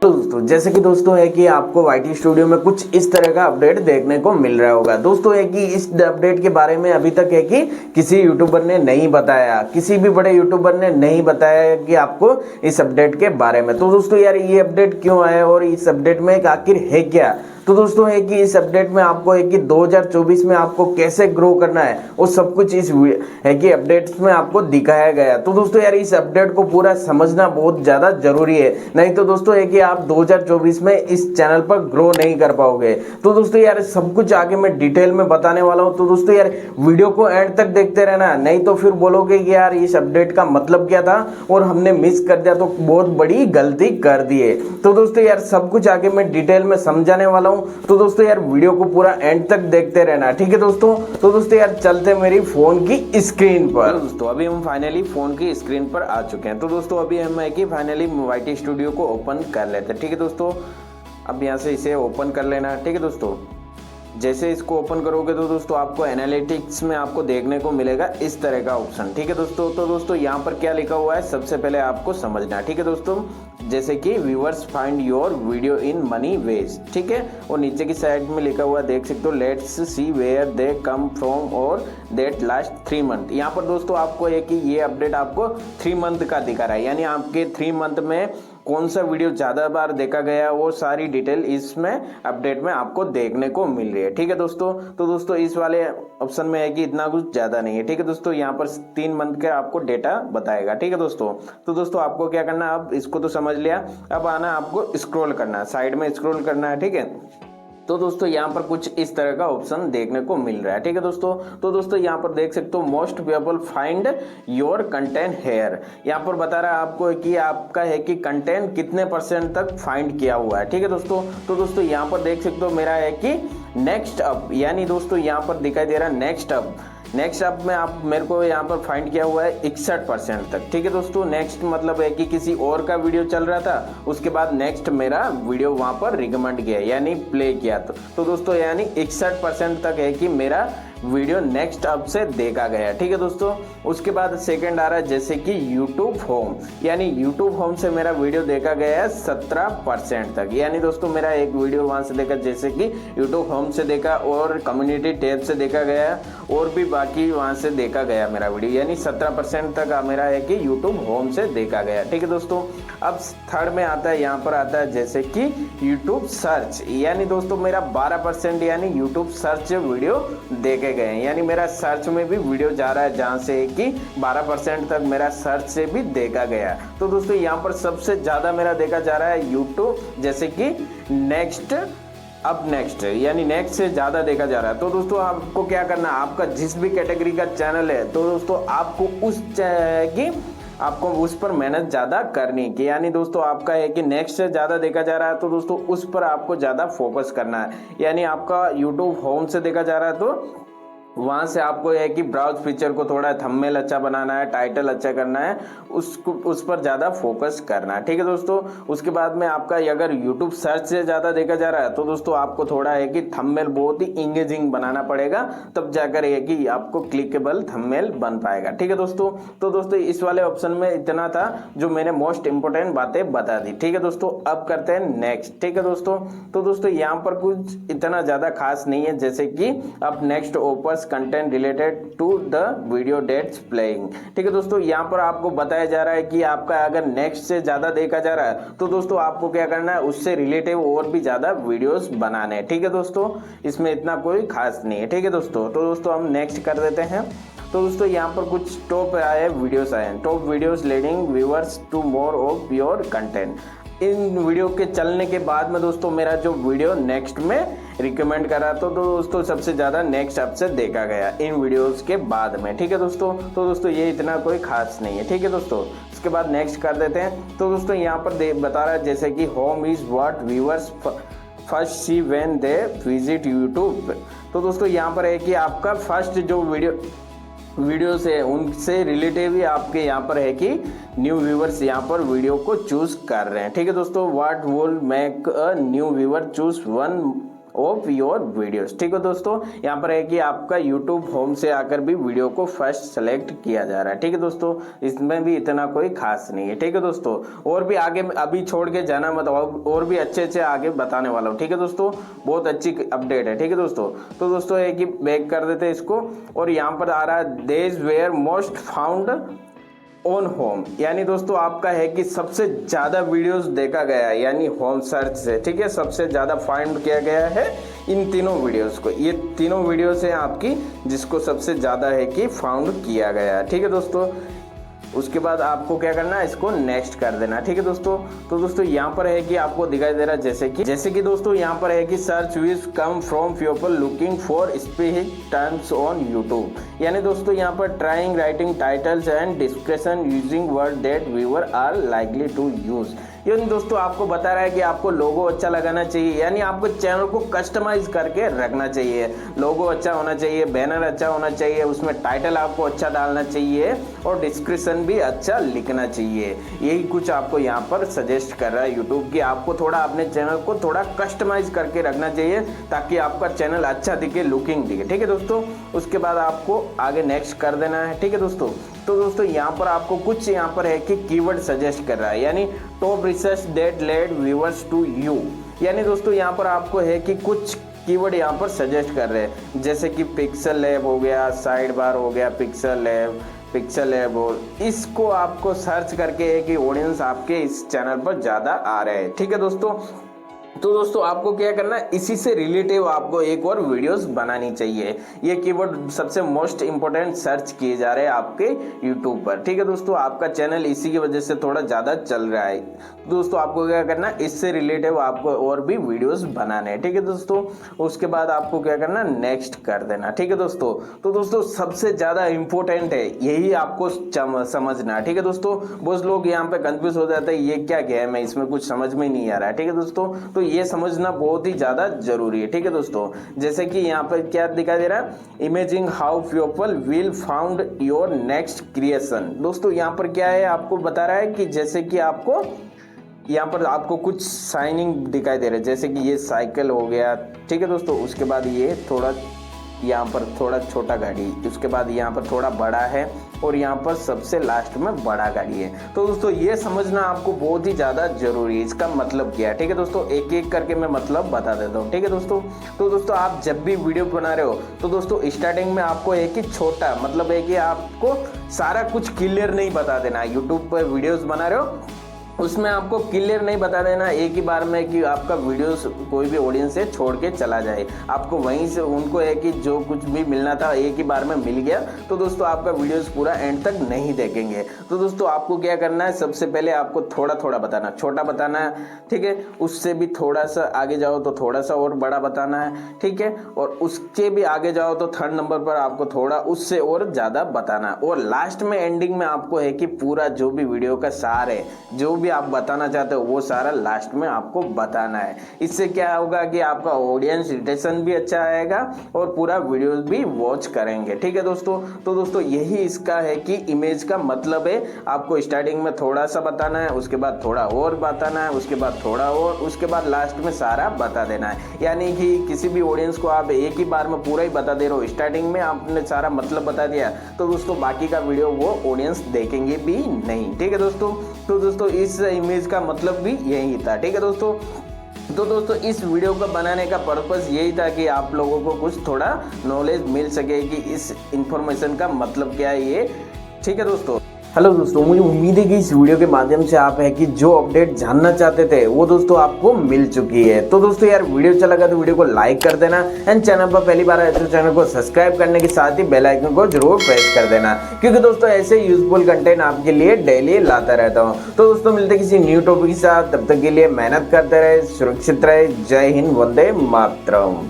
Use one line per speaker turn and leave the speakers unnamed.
तो दोस्तों जैसे कि दोस्तों है कि आपको वाईटी स्टूडियो में कुछ इस तरह का अपडेट देखने को मिल रहा होगा। दोस्तों है कि इस अपडेट के बारे में अभी तक है कि किसी यूट्यूबर ने नहीं बताया, किसी भी बड़े यूट्यूबर ने नहीं बताया कि आपको इस अपडेट के बारे में। तो दोस्तों यार ये अपडेट क्यों आया और इस अपडेट में आखिर है क्या। तो दोस्तों है कि इस अपडेट में आपको है कि 2024 में आपको कैसे ग्रो करना है वो सब कुछ इस है कि अपडेट्स में आपको दिखाया गया। तो दोस्तों यार इस अपडेट को पूरा समझना बहुत ज्यादा जरूरी है, नहीं तो दोस्तों है कि आप 2024 में इस चैनल पर ग्रो नहीं कर पाओगे। तो दोस्तों यार सब कुछ आगे मैं डिटेल में बताने वाला हूँ। तो दोस्तों यार वीडियो को एंड तक देखते रहना, नहीं तो फिर बोलोगे कि यार इस अपडेट का मतलब क्या था और हमने मिस कर दिया, तो बहुत बड़ी गलती कर दी है। तो दोस्तों यार सब कुछ आगे मैं डिटेल में समझाने वाला हूं। तो दोस्तों यार वीडियो को पूरा एंड तक देखते रहना, ठीक है दोस्तों। तो दोस्तों यार चलते मेरी फोन की स्क्रीन पर। दोस्तों अभी हम फाइनली फोन की स्क्रीन पर आ चुके हैं। तो दोस्तों अभी हम है कि फाइनली वाईटी स्टूडियो को ओपन कर लेते हैं, ठीक है दोस्तों। अब यहाँ से इसे ओपन कर लेना, ठीक है दोस्तों। जैसे इसको ओपन करोगे तो दोस्तों आपको एनालिटिक्स में आपको देखने को मिलेगा इस तरह का ऑप्शन, ठीक है दोस्तों। तो दोस्तों यहाँ पर क्या लिखा हुआ है सबसे पहले आपको समझना है, ठीक है दोस्तों। जैसे कि viewers find your video in many ways, ठीक है। और नीचे की साइड में लिखा हुआ देख सकते हो, let's see where they come from और दैट लास्ट 3 मंथ। यहाँ पर दोस्तों आपको है कि ये अपडेट आपको 3 मंथ का दिखा रहा है, यानी आपके 3 मंथ में कौन सा वीडियो ज्यादा बार देखा गया वो सारी डिटेल इसमें अपडेट में आपको देखने को मिल रही है, ठीक है दोस्तों। तो दोस्तों इस वाले ऑप्शन में है कि इतना कुछ ज्यादा नहीं है, ठीक है दोस्तों। यहाँ पर 3 मंथ का आपको डेटा बताएगा, ठीक है दोस्तों। तो दोस्तों आपको क्या करना है, अब इसको तो समझ लिया, अब आना आपको स्क्रॉल करना है, साइड में स्क्रॉल करना है, ठीक है। तो दोस्तों यहाँ पर कुछ इस तरह का ऑप्शन देखने को मिल रहा है, ठीक है दोस्तों। तो दोस्तों यहाँ पर देख सकते हो, most people find your content here. यहाँ पर बता रहा है आपको कि आपका है कि कंटेंट कितने % तक फाइंड किया हुआ है, ठीक है दोस्तों। तो दोस्तों यहाँ पर देख सकते हो मेरा है कि नेक्स्ट अप, यानी दोस्तों यहाँ पर दिखाई दे रहा है नेक्स्ट अप में आप मेरे को यहाँ पर फाइंड किया हुआ है 61% तक, ठीक है दोस्तों। नेक्स्ट मतलब है कि किसी और का वीडियो चल रहा था, उसके बाद नेक्स्ट मेरा वीडियो वहां पर रिकमेंड किया यानी प्ले किया। तो दोस्तों यानी 61% तक है कि मेरा वीडियो नेक्स्ट अप से देखा गया, ठीक है दोस्तों। उसके बाद सेकंड आ रहा है जैसे कि यूट्यूब होम, यानी यूट्यूब होम से मेरा वीडियो देखा गया है 17% तक, यानी दोस्तों मेरा एक वीडियो वहां से देखा, जैसे कि यूट्यूब होम से देखा और कम्युनिटी टैब से देखा गया और भी बाकी वहां से देखा गया मेरा वीडियो, यानी 17% तक मेरा है कि यूट्यूब होम से देखा गया, ठीक है दोस्तों। अब थर्ड में आता है, यहाँ पर आता है जैसे कि यूट्यूब सर्च, यानी दोस्तों मेरा 12% यानी यूट्यूब सर्च वीडियो देखे गए हैं, यानी मेरा सर्च में भी वीडियो जा रहा है, जहां से कि 12% तक मेरा सर्च से भी देखा गया। तो दोस्तों यहाँ पर सबसे ज्यादा मेरा देखा जा रहा है यूट्यूब, जैसे कि नेक्स्ट अब नेक्स्ट, यानी नेक्स्ट से ज्यादा देखा जा रहा है। तो दोस्तों आपको क्या करना है, आपका जिस भी कैटेगरी का चैनल है तो दोस्तों आपको आपको उस पर मेहनत ज्यादा करनी है, यानी दोस्तों आपका है कि नेक्स्ट से ज्यादा देखा जा रहा है तो दोस्तों उस पर आपको ज्यादा फोकस करना है। यानी आपका यूट्यूब होम से देखा जा रहा है तो वहां से आपको है कि ब्राउज फीचर को थोड़ा थंबनेल अच्छा बनाना है, टाइटल अच्छा करना है, उस पर ज्यादा फोकस करना है, ठीक है दोस्तों। उसके बाद में आपका अगर YouTube सर्च से ज्यादा देखा जा रहा है तो दोस्तों आपको थोड़ा है कि थंबनेल बहुत ही इंगेजिंग बनाना पड़ेगा, तब जाकर है कि आपको क्लिकेबल थंबनेल बन पाएगा, ठीक है दोस्तों। तो दोस्तों इस वाले ऑप्शन में इतना था जो मैंने मोस्ट इंपोर्टेंट बातें बता दी, ठीक है दोस्तों। अब करते हैं नेक्स्ट, ठीक है दोस्तों। तो दोस्तों यहाँ पर कुछ इतना ज्यादा खास नहीं है, जैसे कि अब नेक्स्ट ओपर्स content related to the video that's playing, ठीक है दोस्तों। यहाँ पर आपको बताया जा रहा है कि आपका अगर नेक्स्ट से ज्यादा देखा जा रहा है तो दोस्तों आपको क्या करना है, उससे रिलेटिव और भी ज्यादा वीडियोस बनाने हैं, ठीक है दोस्तों। इसमें इतना कोई खास नहीं है, ठीक है दोस्तों। तो दोस्तों हम नेक्स्ट कर देते हैं। तो दोस्तों यहाँ पर कुछ टॉप आए वीडियोस आए हैं, top videos leading viewers to more of your content. इन वीडियो के चलने के बाद में दोस्तों मेरा जो वीडियो नेक्स्ट में रिकमेंड करा तो दोस्तों सबसे ज्यादा नेक्स्ट अप से देखा गया इन वीडियोस के बाद में, ठीक है दोस्तों। तो दोस्तों ये इतना कोई खास नहीं है, ठीक है दोस्तों। इसके बाद नेक्स्ट कर देते हैं। तो दोस्तों यहाँ पर बता रहा है जैसे कि home is what viewers first see when they visit YouTube. तो दोस्तों यहाँ पर है कि आपका फर्स्ट जो वीडियोस है उनसे रिलेटिव ही आपके यहाँ पर है कि न्यू व्यूअर्स यहाँ पर वीडियो को चूज कर रहे हैं, ठीक है दोस्तों। What will make a new viewer choose one of your videos. ठीक है दोस्तों, यहाँ पर है कि आपका यूट्यूब होम से आकर भी वीडियो को फर्स्ट सेलेक्ट किया जा रहा है। ठीक है दोस्तों, इसमें भी इतना कोई खास नहीं है। ठीक है दोस्तों, और भी आगे अभी छोड़ के जाना मत, और भी अच्छे आगे बताने वाला हूँ। ठीक है दोस्तों, बहुत अच्छी अपडेट है। ठीक है दोस्तों, तो दोस्तों है कि बैक कर देते हैं इसको, और यहाँ पर आ रहा है देश where most found on home, यानी दोस्तों आपका है कि सबसे ज्यादा वीडियोस देखा गया है, यानी होम सर्च से। ठीक है, सबसे ज्यादा फाइंड किया गया है इन तीनों वीडियोस को। ये तीनों वीडियोस हैं आपकी जिसको सबसे ज्यादा है कि फाउंड किया गया है। ठीक है दोस्तों, उसके बाद आपको क्या करना है, इसको नेक्स्ट कर देना। ठीक है दोस्तों, तो दोस्तों यहाँ पर है कि आपको दिखाई दे रहा है जैसे कि दोस्तों यहाँ पर है कि search views come from people looking for specific terms on YouTube, यानी दोस्तों यहाँ पर trying writing titles and description using word that viewer are likely to use. यानी दोस्तों आपको बता रहा है कि आपको लोगो अच्छा लगाना चाहिए, यानी आपको चैनल को कस्टमाइज करके रखना चाहिए। लोगो अच्छा होना चाहिए, बैनर अच्छा होना चाहिए, उसमें टाइटल आपको अच्छा डालना चाहिए और डिस्क्रिप्शन भी अच्छा लिखना चाहिए। यही कुछ आपको यहाँ पर सजेस्ट कर रहा है यूट्यूब कि आपको थोड़ा अपने चैनल को थोड़ा कस्टमाइज करके रखना चाहिए ताकि आपका चैनल अच्छा दिखे, लुकिंग दिखे। ठीक है दोस्तों, उसके बाद आपको आगे नेक्स्ट कर देना है। ठीक है दोस्तों, तो दोस्तों यहाँ पर आपको कुछ यहाँ पर है कि कीवर्ड सजेस्ट कर रहा है, यानी top research that led viewers to you, यानी दोस्तों यहाँ पर आपको है कि कुछ कीवर्ड यहाँ पर सजेस्ट कर रहे हैं, जैसे कि पिक्सल लैब हो गया, साइड बार हो गया, पिक्सल लैब और इसको आपको सर्च करके है कि ऑडियंस आपके इस चैनल पर ज़्यादा आ रहे हैं। ठीक है दोस्तों, तो दोस्तों आपको क्या करना है, इसी से रिलेटिव आपको एक और वीडियोस बनानी चाहिए। ये कीवर्ड सबसे मोस्ट इंपोर्टेंट सर्च किए जा रहे हैं आपके यूट्यूब पर। ठीक है दोस्तों, आपका चैनल इसी की वजह से थोड़ा ज़्यादा चल रहा है। दोस्तों आपको क्या करना है, इससे रिलेटिव आपको और भी वीडियोस बनाने हैं। ठीक है दोस्तों, उसके बाद आपको क्या करना, नेक्स्ट कर देना। ठीक है दोस्तों, तो दोस्तों सबसे ज़्यादा इंपॉर्टेंट है यही आपको समझना है। ठीक है दोस्तों, बहुत लोग यहाँ पे कंफ्यूज हो जाते हैं, ये क्या गेम है, इसमें कुछ समझ में नहीं आ रहा है। ठीक है दोस्तों, तो ये समझना बहुत ही ज्यादा जरूरी है। ठीक है दोस्तों, जैसे कि यहाँ पर क्या दिखाई दे रहा है, imaging how people will found your next creation. दोस्तों यहाँ पर क्या है, आपको बता रहा है कि जैसे कि आपको यहाँ पर आपको कुछ साइनिंग दिखाई दे रहा है, जैसे कि ये साइकिल हो गया। ठीक है दोस्तों, उसके बाद ये थोड़ा यहाँ पर थोड़ा छोटा गाड़ी, उसके बाद यहाँ पर थोड़ा बड़ा है और यहाँ पर सबसे लास्ट में बड़ा गाड़ी है। तो दोस्तों ये समझना आपको बहुत ही ज़्यादा जरूरी है, इसका मतलब क्या है। ठीक है दोस्तों, एक एक करके मैं मतलब बता देता हूँ। ठीक है दोस्तों, तो दोस्तों आप जब भी वीडियो बना रहे हो तो दोस्तों स्टार्टिंग में आपको एक ही छोटा मतलब है कि आपको सारा कुछ क्लियर नहीं बता देना। यूट्यूब पर वीडियोज़ बना रहे हो उसमें आपको क्लियर नहीं बता देना एक ही बार में कि आपका वीडियोस कोई भी ऑडियंस से छोड़ के चला जाए। आपको वहीं से उनको है कि जो कुछ भी मिलना था एक ही बार में मिल गया, तो दोस्तों आपका वीडियोस पूरा एंड तक नहीं देखेंगे। तो दोस्तों आपको क्या करना है, सबसे पहले आपको थोड़ा थोड़ा बताना, छोटा बताना है। ठीक है, उससे भी थोड़ा सा आगे जाओ तो थोड़ा सा और बड़ा बताना है। ठीक है, और उसके भी आगे जाओ तो थर्ड नंबर पर आपको थोड़ा उससे और ज़्यादा बताना, और लास्ट में एंडिंग में आपको है कि पूरा जो भी वीडियो का सार है, जो भी आप बताना चाहते हो वो सारा लास्ट में आपको बताना है। इससे क्या होगा कि आपका ऑडियंस रिटेंशन भी अच्छा आएगा और पूरा वीडियो भी वॉच करेंगे। ठीक है दोस्तों, तो दोस्तों यही इसका है कि इमेज का मतलब है। आपको स्टार्टिंग में थोड़ा सा बताना है, उसके बाद थोड़ा और बताना है, उसके बाद थोड़ा और, उसके बाद लास्ट में सारा बता देना है। यानी कि किसी भी ऑडियंस को आप एक ही बार में पूरा ही बता दे रहे हो, स्टार्टिंग में आपने सारा मतलब बता दिया तो दोस्तों बाकी का वीडियो वो ऑडियंस देखेंगे भी नहीं। ठीक है दोस्तों, तो दोस्तों इस इमेज का मतलब भी यही था। ठीक है दोस्तों, तो दोस्तों इस वीडियो को बनाने का पर्पस यही था कि आप लोगों को कुछ थोड़ा नॉलेज मिल सके कि इस इंफॉर्मेशन का मतलब क्या है ये। ठीक है दोस्तों, हेलो दोस्तों, मुझे उम्मीद है कि इस वीडियो के माध्यम से आप है कि जो अपडेट जानना चाहते थे वो दोस्तों आपको मिल चुकी है। तो दोस्तों यार वीडियो अच्छा लगा तो वीडियो को लाइक कर देना, एंड चैनल पर पहली बार आए तो चैनल को सब्सक्राइब करने के साथ ही बेल आइकन को जरूर प्रेस कर देना, क्योंकि दोस्तों ऐसे यूजफुल कंटेंट आपके लिए डेली लाता रहता हूँ। तो दोस्तों मिलते किसी न्यू टॉपिक के साथ, तब तक के लिए मेहनत करते रहे, सुरक्षित रहे। जय हिंद, वंदे मातरम।